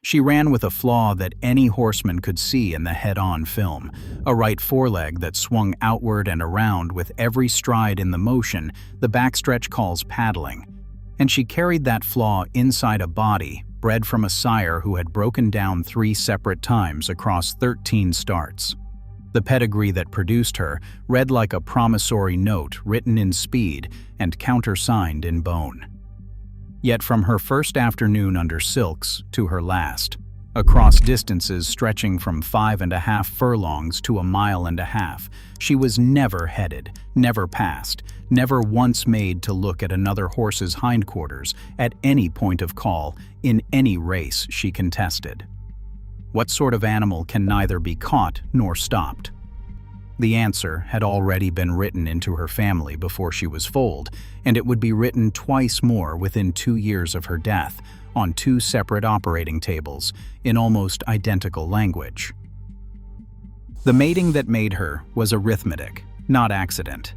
She ran with a flaw that any horseman could see in the head-on film, a right foreleg that swung outward and around with every stride in the motion the backstretch calls paddling. And she carried that flaw inside a body bred from a sire who had broken down 3 separate times across 13 starts. The pedigree that produced her read like a promissory note written in speed and countersigned in bone. Yet from her first afternoon under silks to her last, across distances stretching from 5.5 furlongs to 1.5 miles, she was never headed, never passed, never once made to look at another horse's hindquarters at any point of call in any race she contested. What sort of animal can neither be caught nor stopped? The answer had already been written into her family before she was foaled, and it would be written twice more within 2 years of her death, on 2 separate operating tables, in almost identical language. The mating that made her was arithmetic, not accident.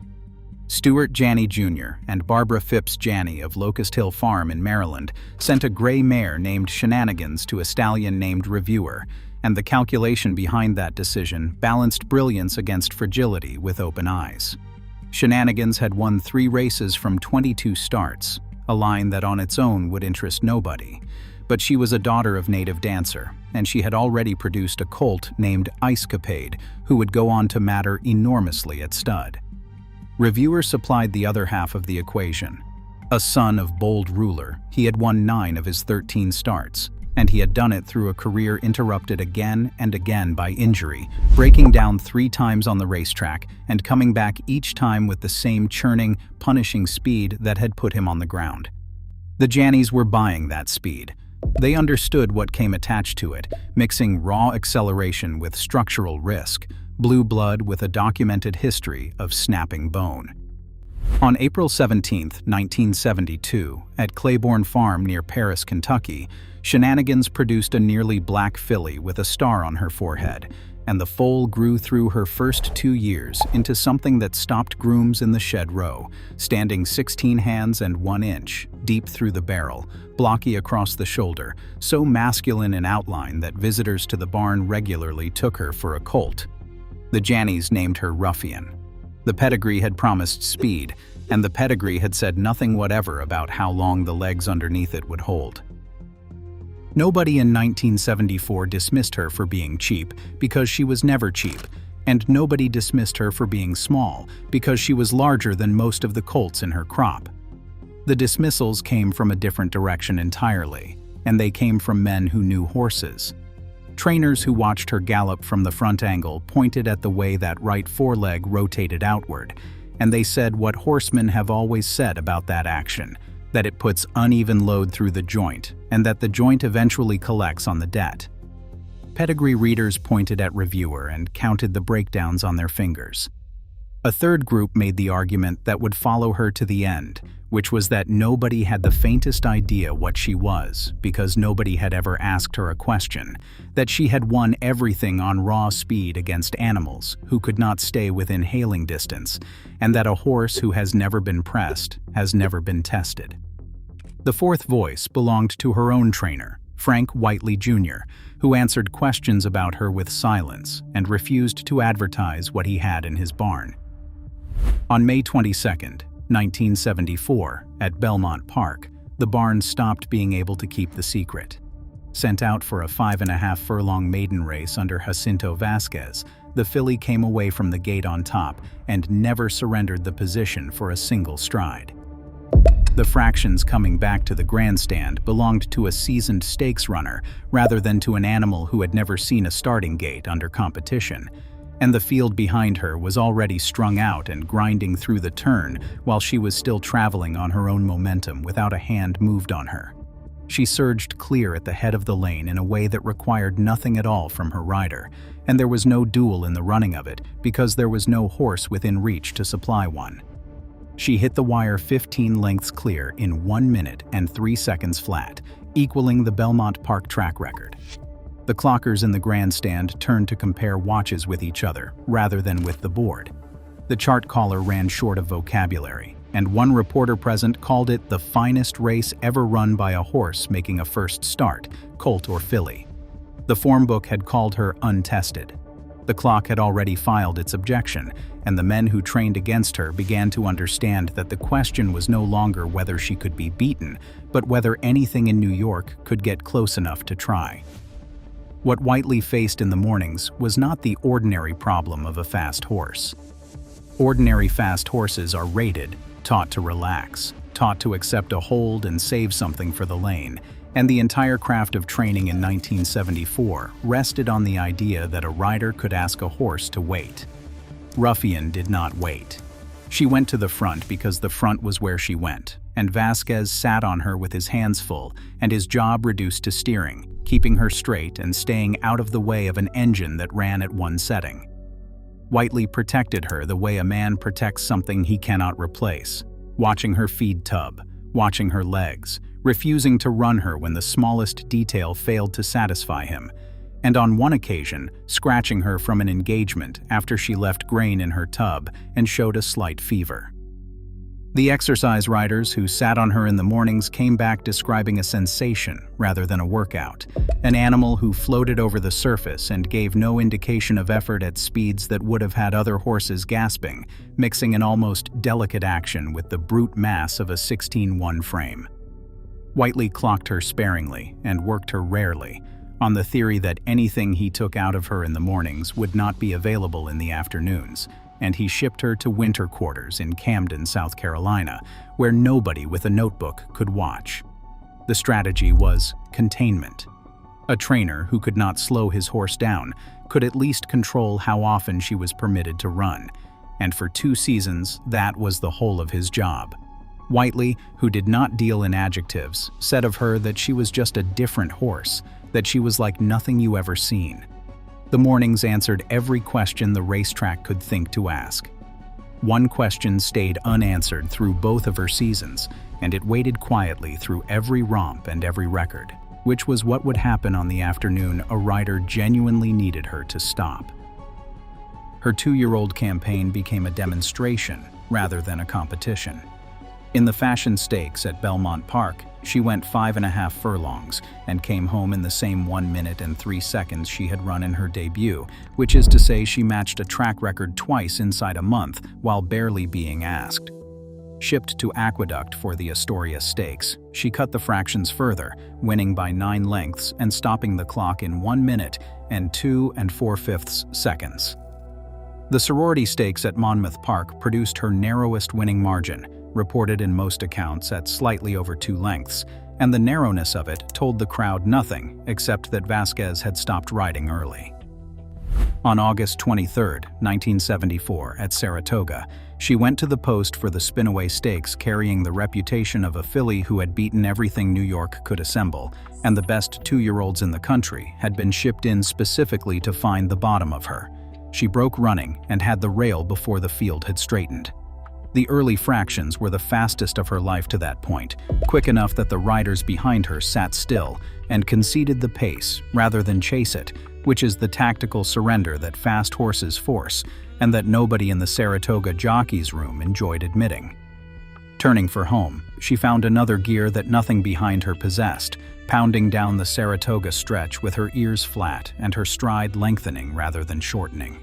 Stuart Janney Jr. and Barbara Phipps Janney of Locust Hill Farm in Maryland sent a gray mare named Shenanigans to a stallion named Reviewer, and the calculation behind that decision balanced brilliance against fragility with open eyes. Shenanigans had won 3 races from 22 starts, a line that on its own would interest nobody. But she was a daughter of native dancer, and she had already produced a colt named Incapable, who would go on to matter enormously at stud. Reviewer supplied the other half of the equation. A son of bold ruler, he had won 9 of his 13 starts, and he had done it through a career interrupted again and again by injury, breaking down 3 times on the racetrack and coming back each time with the same churning, punishing speed that had put him on the ground. The Janneys were buying that speed. They understood what came attached to it, mixing raw acceleration with structural risk, blue blood with a documented history of snapping bone. On April 17, 1972, at Claiborne Farm near Paris, Kentucky, Shenanigans produced a nearly black filly with a star on her forehead, and the foal grew through her first 2 years into something that stopped grooms in the shed row, standing 16 hands and 1 inch, deep through the barrel, blocky across the shoulder, so masculine in outline that visitors to the barn regularly took her for a colt. The Janneys named her Ruffian. The pedigree had promised speed, and the pedigree had said nothing whatever about how long the legs underneath it would hold. Nobody in 1974 dismissed her for being cheap, because she was never cheap, and nobody dismissed her for being small, because she was larger than most of the colts in her crop. The dismissals came from a different direction entirely, and they came from men who knew horses. Trainers who watched her gallop from the front angle pointed at the way that right foreleg rotated outward, and they said what horsemen have always said about that action, that it puts uneven load through the joint, and that the joint eventually collects on the det. Pedigree readers pointed at Reviewer and counted the breakdowns on their fingers. A third group made the argument that would follow her to the end, which was that nobody had the faintest idea what she was, because nobody had ever asked her a question, that she had won everything on raw speed against animals who could not stay within hailing distance, and that a horse who has never been pressed has never been tested. The fourth voice belonged to her own trainer, Frank Whiteley Jr., who answered questions about her with silence and refused to advertise what he had in his barn. On May 22, 1974, at Belmont Park, the barn stopped being able to keep the secret. Sent out for a 5.5 furlong maiden race under Jacinto Vasquez, the filly came away from the gate on top and never surrendered the position for a single stride. The fractions coming back to the grandstand belonged to a seasoned stakes runner rather than to an animal who had never seen a starting gate under competition, and the field behind her was already strung out and grinding through the turn while she was still traveling on her own momentum without a hand moved on her. She surged clear at the head of the lane in a way that required nothing at all from her rider, and there was no duel in the running of it because there was no horse within reach to supply one. She hit the wire 15 lengths clear in 1 minute and 3 seconds flat, equaling the Belmont Park track record. The clockers in the grandstand turned to compare watches with each other rather than with the board. The chart caller ran short of vocabulary, and one reporter present called it the finest race ever run by a horse making a first start, colt or filly. The form book had called her untested. The clock had already filed its objection, and the men who trained against her began to understand that the question was no longer whether she could be beaten, but whether anything in New York could get close enough to try. What Whiteley faced in the mornings was not the ordinary problem of a fast horse. Ordinary fast horses are rated, taught to relax, taught to accept a hold and save something for the lane, and the entire craft of training in 1974 rested on the idea that a rider could ask a horse to wait. Ruffian did not wait. She went to the front because the front was where she went, and Vasquez sat on her with his hands full and his job reduced to steering, keeping her straight and staying out of the way of an engine that ran at one setting. Whiteley protected her the way a man protects something he cannot replace, watching her feed tub, watching her legs, refusing to run her when the smallest detail failed to satisfy him, and on one occasion, scratching her from an engagement after she left grain in her tub and showed a slight fever. The exercise riders who sat on her in the mornings came back describing a sensation rather than a workout, an animal who floated over the surface and gave no indication of effort at speeds that would have had other horses gasping, mixing an almost delicate action with the brute mass of a 16-1 frame. Whiteley clocked her sparingly and worked her rarely, on the theory that anything he took out of her in the mornings would not be available in the afternoons, and he shipped her to winter quarters in Camden, South Carolina, where nobody with a notebook could watch. The strategy was containment. A trainer who could not slow his horse down could at least control how often she was permitted to run, and for 2 seasons that was the whole of his job. Whiteley, who did not deal in adjectives, said of her that she was just a different horse, that she was like nothing you ever seen. The mornings answered every question the racetrack could think to ask. One question stayed unanswered through both of her seasons, and it waited quietly through every romp and every record, which was what would happen on the afternoon a rider genuinely needed her to stop. Her 2-year-old campaign became a demonstration rather than a competition. In the Fashion Stakes at Belmont Park, she went 5.5 furlongs and came home in the same 1 minute and 3 seconds she had run in her debut, which is to say she matched a track record twice inside a month while barely being asked. Shipped to Aqueduct for the Astoria Stakes, she cut the fractions further, winning by 9 lengths and stopping the clock in 1 minute and 2 4/5 seconds. The Sorority Stakes at Monmouth Park produced her narrowest winning margin, reported in most accounts at slightly over 2 lengths, and the narrowness of it told the crowd nothing except that Vasquez had stopped riding early. On August 23, 1974, at Saratoga, she went to the post for the Spinaway Stakes carrying the reputation of a filly who had beaten everything New York could assemble, and the best 2-year-olds in the country had been shipped in specifically to find the bottom of her. She broke running and had the rail before the field had straightened. The early fractions were the fastest of her life to that point, quick enough that the riders behind her sat still and conceded the pace rather than chase it, which is the tactical surrender that fast horses force and that nobody in the Saratoga jockey's room enjoyed admitting. Turning for home, she found another gear that nothing behind her possessed, pounding down the Saratoga stretch with her ears flat and her stride lengthening rather than shortening.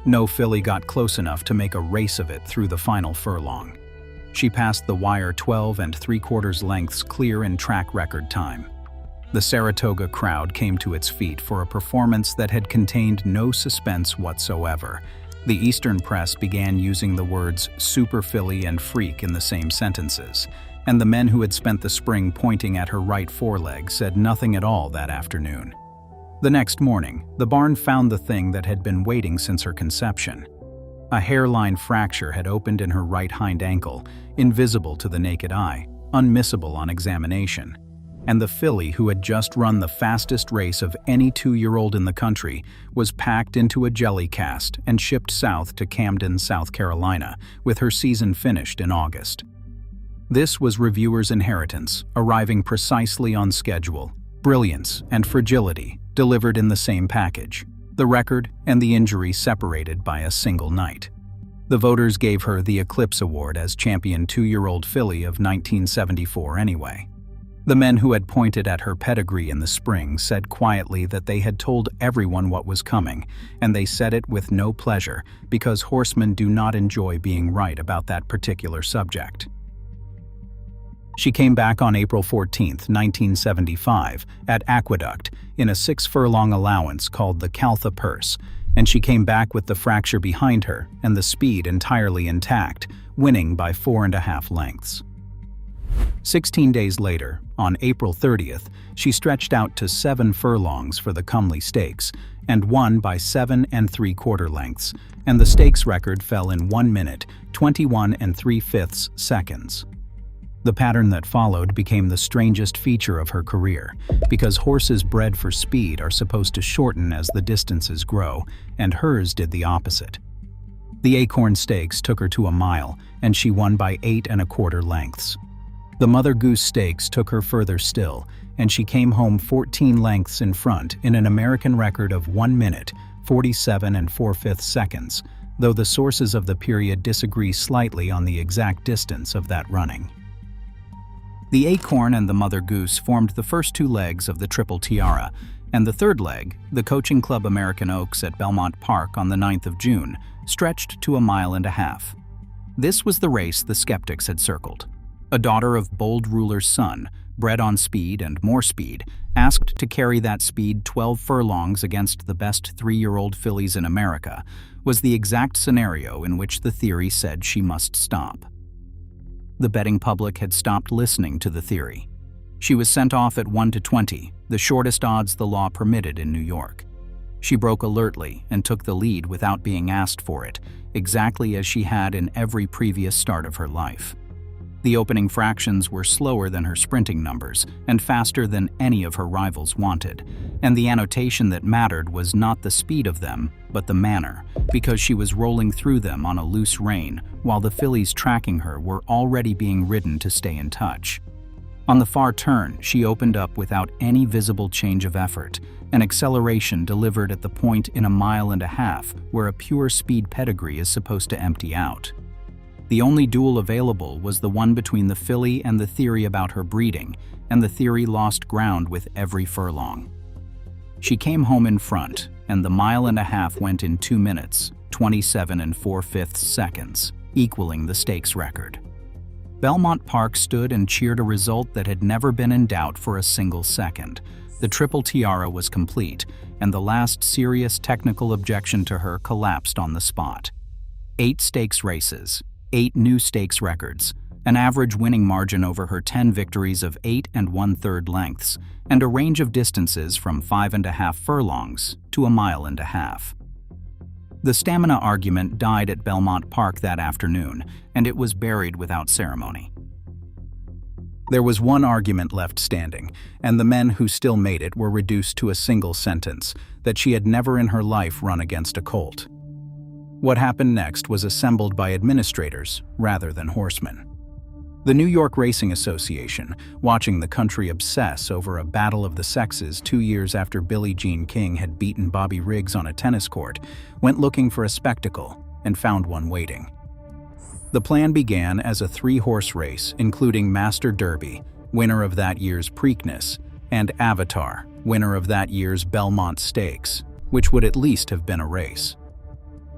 No filly got close enough to make a race of it through the final furlong. She passed the wire 12 3/4 lengths clear in track record time. The Saratoga crowd came to its feet for a performance that had contained no suspense whatsoever. The Eastern press began using the words superfilly and freak in the same sentences, and the men who had spent the spring pointing at her right foreleg said nothing at all that afternoon. The next morning, the barn found the thing that had been waiting since her conception. A hairline fracture had opened in her right hind ankle, invisible to the naked eye, unmissable on examination. And the filly who had just run the fastest race of any 2-year-old in the country was packed into a jelly cast and shipped south to Camden, South Carolina, with her season finished in August. This was reviewers' inheritance, arriving precisely on schedule, brilliance and fragility delivered in the same package, the record and the injury separated by a single night. The voters gave her the Eclipse Award as champion 2-year-old filly of 1974 anyway. The men who had pointed at her pedigree in the spring said quietly that they had told everyone what was coming, and they said it with no pleasure because horsemen do not enjoy being right about that particular subject. She came back on April 14, 1975, at Aqueduct in a 6-furlong allowance called the Caltha Purse, and she came back with the fracture behind her and the speed entirely intact, winning by 4.5 lengths. 16 days later, on April 30th, she stretched out to 7 furlongs for the Cumley Stakes and won by 7 3/4 lengths, and the stakes record fell in 1 minute, 21 3/5 seconds. The pattern that followed became the strangest feature of her career, because horses bred for speed are supposed to shorten as the distances grow, and hers did the opposite. The Acorn Stakes took her to a mile, and she won by 8 1/4 lengths. The Mother Goose Stakes took her further still, and she came home 14 lengths in front in an American record of 1 minute, 47 4/5 seconds, though the sources of the period disagree slightly on the exact distance of that running. The Acorn and the Mother Goose formed the first 2 legs of the Triple Tiara, and the third leg, the Coaching Club American Oaks at Belmont Park on the 9th of June, stretched to 1.5 miles. This was the race the skeptics had circled. A daughter of Bold Ruler's son, bred on speed and more speed, asked to carry that speed 12 furlongs against the best 3-year-old fillies in America, was the exact scenario in which the theory said she must stop. The betting public had stopped listening to the theory. She was sent off at 1-20, the shortest odds the law permitted in New York. She broke alertly and took the lead without being asked for it, exactly as she had in every previous start of her life. The opening fractions were slower than her sprinting numbers and faster than any of her rivals wanted, and the annotation that mattered was not the speed of them, but the manner, because she was rolling through them on a loose rein, while the fillies tracking her were already being ridden to stay in touch. On the far turn, she opened up without any visible change of effort, an acceleration delivered at the point in 1.5 miles where a pure speed pedigree is supposed to empty out. The only duel available was the one between the filly and the theory about her breeding, and the theory lost ground with every furlong. She came home in front, and the 1.5 miles went in 2 minutes, 27 4/5 seconds, equaling the stakes record. Belmont Park stood and cheered a result that had never been in doubt for a single second. The Triple Tiara was complete, and the last serious technical objection to her collapsed on the spot. 8 stakes races, 8 new stakes records, an average winning margin over her 10 victories of 8 1/3 lengths, and a range of distances from 5.5 furlongs to 1.5 miles. The stamina argument died at Belmont Park that afternoon, and it was buried without ceremony. There was one argument left standing, and the men who still made it were reduced to a single sentence, that she had never in her life run against a colt. What happened next was assembled by administrators rather than horsemen. The New York Racing Association, watching the country obsess over a battle of the sexes 2 years after Billie Jean King had beaten Bobby Riggs on a tennis court, went looking for a spectacle and found one waiting. The plan began as a 3-horse race, including Master Derby, winner of that year's Preakness, and Avatar, winner of that year's Belmont Stakes, which would at least have been a race.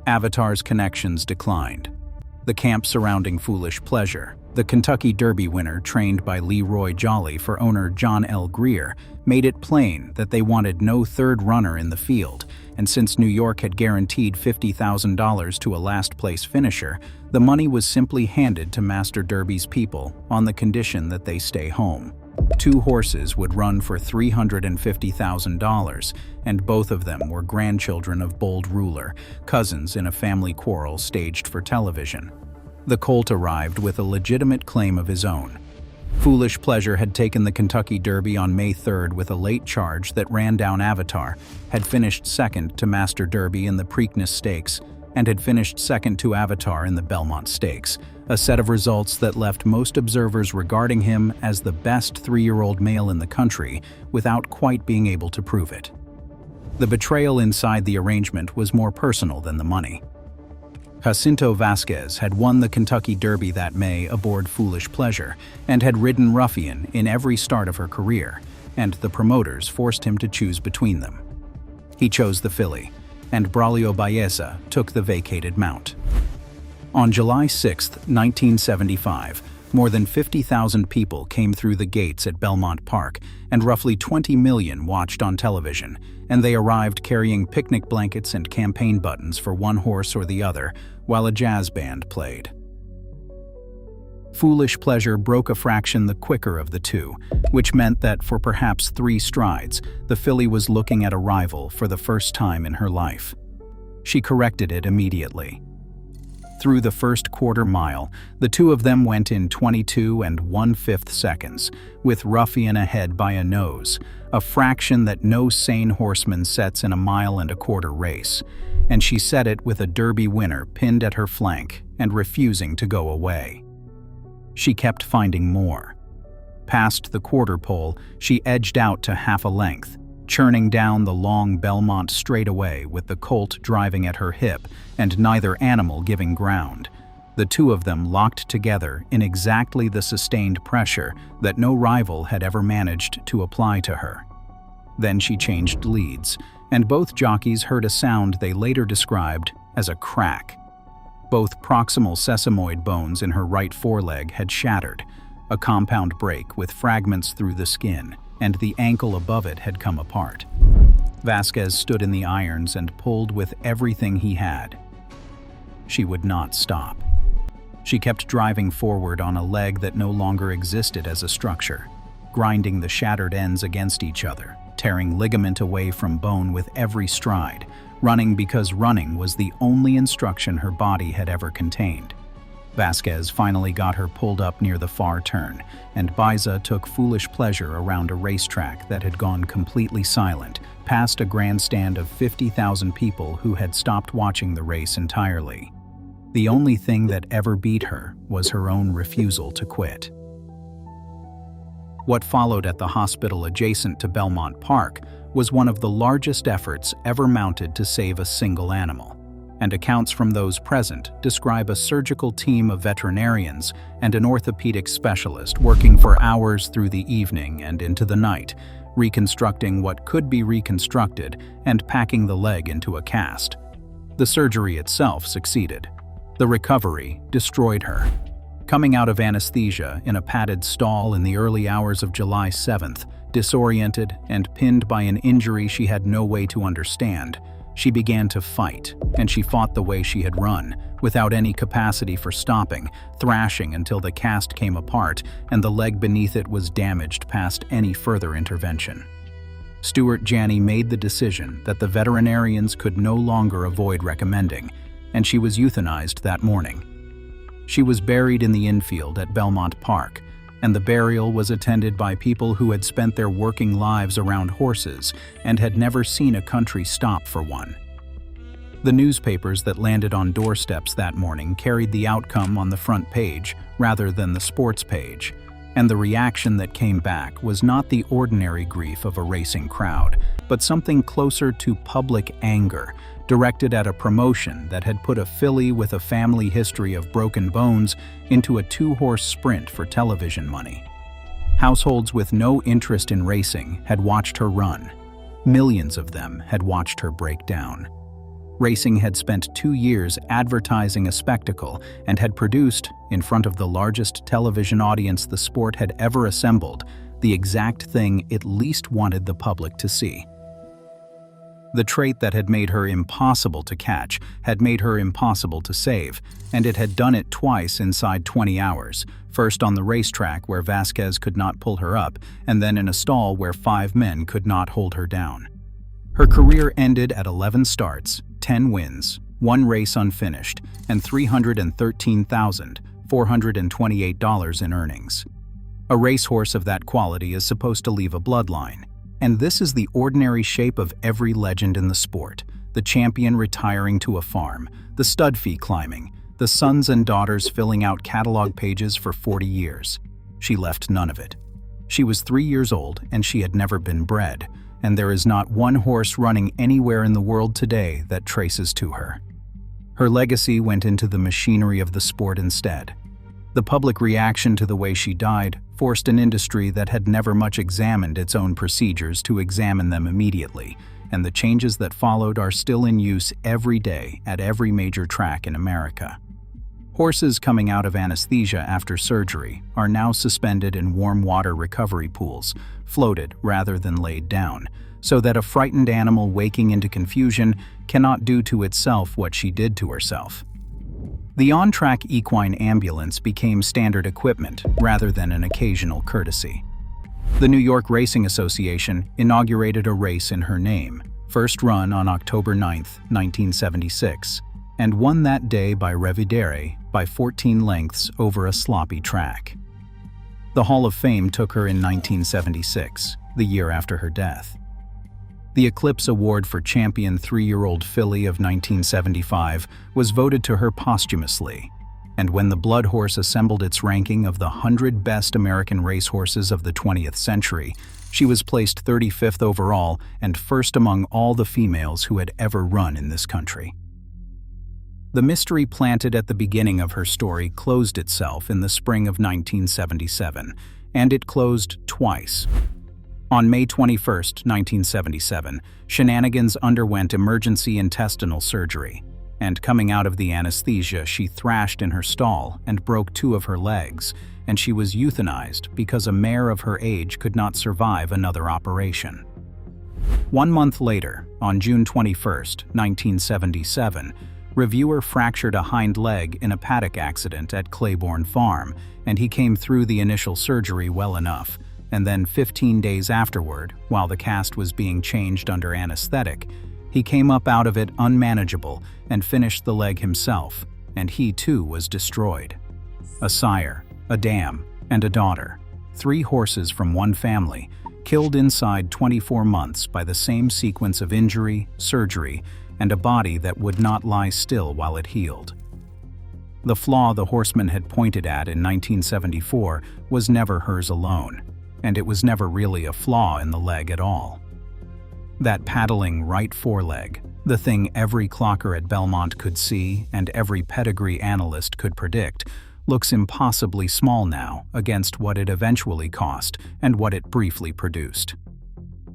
Avatar's connections declined. The camp surrounding Foolish Pleasure, the Kentucky Derby winner trained by Leroy Jolly for owner John L. Greer, made it plain that they wanted no third runner in the field, and since New York had guaranteed $50,000 to a last-place finisher, the money was simply handed to Master Derby's people on the condition that they stay home. 2 horses would run for $350,000, and both of them were grandchildren of Bold Ruler, cousins in a family quarrel staged for television. The colt arrived with a legitimate claim of his own. Foolish Pleasure had taken the Kentucky Derby on May 3rd with a late charge that ran down Avatar, had finished second to Master Derby in the Preakness Stakes, and had finished second to Avatar in the Belmont Stakes, a set of results that left most observers regarding him as the best 3-year-old male in the country without quite being able to prove it. The betrayal inside the arrangement was more personal than the money. Jacinto Vasquez had won the Kentucky Derby that May aboard Foolish Pleasure and had ridden Ruffian in every start of her career, and the promoters forced him to choose between them. He chose the filly, and Braulio Baeza took the vacated mount. On July 6, 1975, more than 50,000 people came through the gates at Belmont Park, and roughly 20 million watched on television, and they arrived carrying picnic blankets and campaign buttons for one horse or the other, while a jazz band played. Foolish Pleasure broke a fraction the quicker of the two, which meant that for perhaps 3 strides, the filly was looking at a rival for the first time in her life. She corrected it immediately. Through the first quarter mile, the two of them went in 22 1/5 seconds, with Ruffian ahead by a nose, a fraction that no sane horseman sets in a 1.25-mile race, and she set it with a Derby winner pinned at her flank and refusing to go away. She kept finding more. Past the quarter pole, she edged out to half a length, churning down the long Belmont straightaway with the colt driving at her hip and neither animal giving ground. The two of them locked together in exactly the sustained pressure that no rival had ever managed to apply to her. Then she changed leads, and both jockeys heard a sound they later described as a crack. Both proximal sesamoid bones in her right foreleg had shattered, a compound break with fragments through the skin, and the ankle above it had come apart. Vasquez stood in the irons and pulled with everything he had. She would not stop. She kept driving forward on a leg that no longer existed as a structure, grinding the shattered ends against each other, tearing ligament away from bone with every stride, running because running was the only instruction her body had ever contained. Vasquez finally got her pulled up near the far turn, and Baeza took Foolish Pleasure around a racetrack that had gone completely silent, past a grandstand of 50,000 people who had stopped watching the race entirely. The only thing that ever beat her was her own refusal to quit. What followed at the hospital adjacent to Belmont Park was one of the largest efforts ever mounted to save a single animal, and accounts from those present describe a surgical team of veterinarians and an orthopedic specialist working for hours through the evening and into the night, reconstructing what could be reconstructed and packing the leg into a cast. The surgery itself succeeded. The recovery destroyed her. Coming out of anesthesia in a padded stall in the early hours of July 7th, disoriented and pinned by an injury she had no way to understand, she began to fight, and she fought the way she had run, without any capacity for stopping, thrashing until the cast came apart and the leg beneath it was damaged past any further intervention. Stuart Janney made the decision that the veterinarians could no longer avoid recommending, and she was euthanized that morning. She was buried in the infield at Belmont Park, and the burial was attended by people who had spent their working lives around horses and had never seen a country stop for one. The newspapers that landed on doorsteps that morning carried the outcome on the front page rather than the sports page, and the reaction that came back was not the ordinary grief of a racing crowd, but something closer to public anger, directed at a promotion that had put a filly with a family history of broken bones into a 2-horse sprint for television money. Households with no interest in racing had watched her run. Millions of them had watched her break down. Racing had spent 2 years advertising a spectacle and had produced, in front of the largest television audience the sport had ever assembled, the exact thing it least wanted the public to see. The trait that had made her impossible to catch had made her impossible to save, and it had done it twice inside 20 hours, first on the racetrack where Vasquez could not pull her up, and then in a stall where 5 men could not hold her down. Her career ended at 11 starts, 10 wins, 1 race unfinished, and $313,428 in earnings. A racehorse of that quality is supposed to leave a bloodline. And this is the ordinary shape of every legend in the sport: the champion retiring to a farm, the stud fee climbing, the sons and daughters filling out catalog pages for 40 years. She left none of it. She was 3 years old and she had never been bred, and there is not one horse running anywhere in the world today that traces to her. Her legacy went into the machinery of the sport instead. The public reaction to the way she died forced an industry that had never much examined its own procedures to examine them immediately, and the changes that followed are still in use every day at every major track in America. Horses coming out of anesthesia after surgery are now suspended in warm water recovery pools, floated rather than laid down, so that a frightened animal waking into confusion cannot do to itself what she did to herself. The on-track equine ambulance became standard equipment rather than an occasional courtesy. The New York Racing Association inaugurated a race in her name, first run on October 9, 1976, and won that day by Revidere by 14 lengths over a sloppy track. The Hall of Fame took her in 1976, the year after her death. The Eclipse Award for Champion 3-year-old filly of 1975 was voted to her posthumously, and when the Blood Horse assembled its ranking of the 100 best American racehorses of the 20th century, she was placed 35th overall and first among all the females who had ever run in this country. The mystery planted at the beginning of her story closed itself in the spring of 1977, and it closed twice. On May 21, 1977, Shenanigans underwent emergency intestinal surgery, and coming out of the anesthesia, she thrashed in her stall and broke 2 of her legs, and she was euthanized because a mare of her age could not survive another operation. 1 month later, on June 21, 1977, Reviewer fractured a hind leg in a paddock accident at Claiborne Farm, and he came through the initial surgery well enough. And then 15 days afterward, while the cast was being changed under anesthetic, he came up out of it unmanageable and finished the leg himself, and he too was destroyed. A sire, a dam, and a daughter, 3 horses from one family, killed inside 24 months by the same sequence of injury, surgery, and a body that would not lie still while it healed. The flaw the horseman had pointed at in 1974 was never hers alone, and it was never really a flaw in the leg at all. That paddling right foreleg, the thing every clocker at Belmont could see and every pedigree analyst could predict, looks impossibly small now against what it eventually cost and what it briefly produced.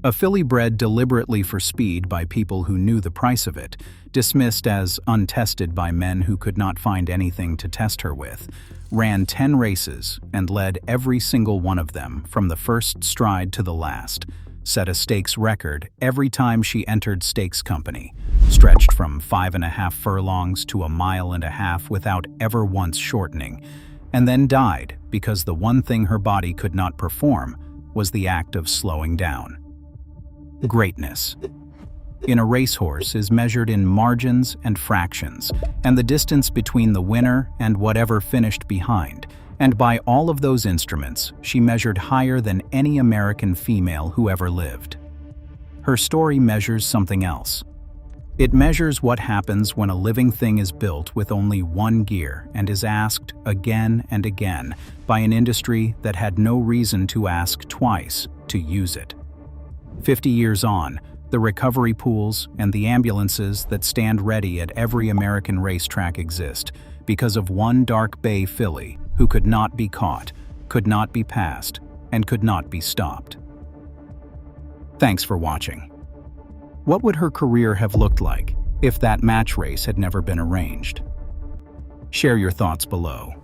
A filly bred deliberately for speed by people who knew the price of it, dismissed as untested by men who could not find anything to test her with, ran 10 races and led every single one of them from the first stride to the last, set a stakes record every time she entered stakes company, stretched from 5.5 furlongs to 1.5 miles without ever once shortening, and then died because the one thing her body could not perform was the act of slowing down. Greatness in a racehorse is measured in margins and fractions, and the distance between the winner and whatever finished behind, and by all of those instruments, she measured higher than any American female who ever lived. Her story measures something else. It measures what happens when a living thing is built with only one gear and is asked again and again by an industry that had no reason to ask twice to use it. 50 years on, the recovery pools and the ambulances that stand ready at every American racetrack exist because of one dark bay filly who could not be caught, could not be passed, and could not be stopped. Thanks for watching. What would her career have looked like if that match race had never been arranged? Share your thoughts below.